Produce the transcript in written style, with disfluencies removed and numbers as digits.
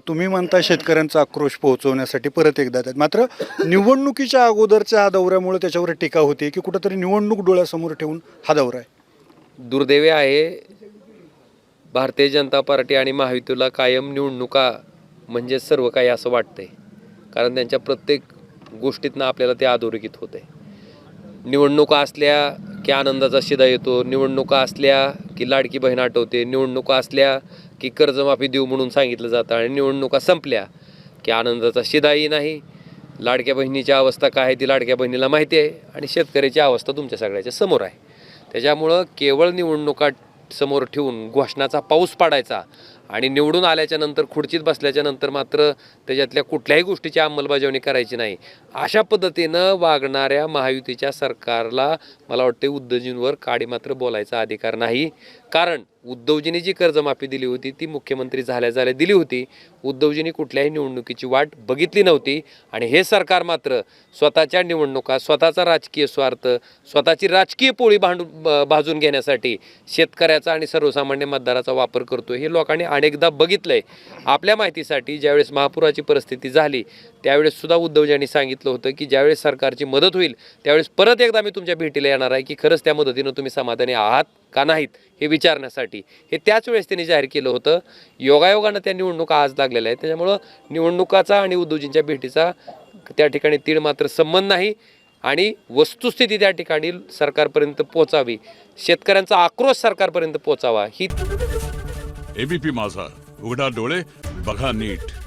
तुम्ही म्हणता शेतकऱ्यांचा आक्रोश पोहोचवण्यासाठी परत एकदा त्यात मात्र निवडणुकीच्या अगोदरच्या दौऱ्यामुळे त्याच्यावर टीका होती की कुठंतरी निवडणूक डोळ्यासमोर ठेवून हा दौरा आहे. दुर्दैवी आहे, भारतीय जनता पार्टी आणि महायुतीला कायम निवडणुका म्हणजे सर्व काही असं वाटतंय. कारण त्यांच्या प्रत्येक गोष्टीतनं आपल्याला ते अधोरेखित होते. निवडणुका असल्या की आनंदाचा शिदा येतो, निवडणुका असल्या की लाडकी बहीण आठवते, निवडणुका असल्या की कर्जमाफी देऊ म्हणून सांगितलं जातं आणि निवडणुका संपल्या की आनंदाचा शिदाही नाही. लाडक्या बहिणीची अवस्था काय आहे ती लाडक्या बहिणीला माहिती आहे आणि शेतकऱ्याची अवस्था तुमच्या सगळ्याच्या समोर आहे. त्याच्यामुळं केवळ निवडणुका समोर ठेवून घोषणाचा पाऊस पाडायचा आणि निवडून आल्याच्या नंतर खुर्चीत बसल्याच्या नंतर मात्र त्याच्यातल्या कुठल्याही गोष्टीची अंमलबजावणी करायची नाही, अशा पद्धतीनं वागणाऱ्या महायुतीच्या सरकारला मला वाटते उद्धवजींवर काडी मात्र बोलायचा अधिकार नाही. कारण उद्धवजींनी जी कर्जमाफी दिली होती ती मुख्यमंत्री झाल्या दिली होती. उद्धवजींनी कुठल्याही निवडणुकीची वाट बघितली नव्हती आणि हे सरकार मात्र स्वतःच्या निवडणुका, स्वतःचा राजकीय स्वार्थ, स्वतःची राजकीय पोळी भाजून घेण्यासाठी शेतकऱ्याचा आणि सर्वसामान्य मतदाराचा वापर करतो. हे लोकांनी अनेकदा बघितलंय. आपल्या माहितीसाठी ज्यावेळेस महापुराची परिस्थिती झाली त्यावेळेस सुद्धा उद्धवजींनी सांगितलं होतं की ज्यावेळेस सरकारची मदत होईल त्यावेळेस परत एकदा मी तुमच्या भेटीला येणार आहे की खरंच त्या मदतीनं तुम्ही समाधानी आहात का नाहीत हे विचारण्यासाठी. हे त्याच वेळेस त्यांनी जाहीर केलं होतं. योगायोगानं त्या निवडणुका आज लागलेल्या आहेत. त्याच्यामुळं निवडणुकाचा आणि उद्धवजींच्या भेटीचा त्या ठिकाणी तीळ मात्र संबंध नाही आणि वस्तुस्थिती त्या ठिकाणी सरकारपर्यंत पोहोचावी, शेतकऱ्यांचा आक्रोश सरकारपर्यंत पोहोचावा ही. एबीपी माझा, उघडा डोळे बघा नीट.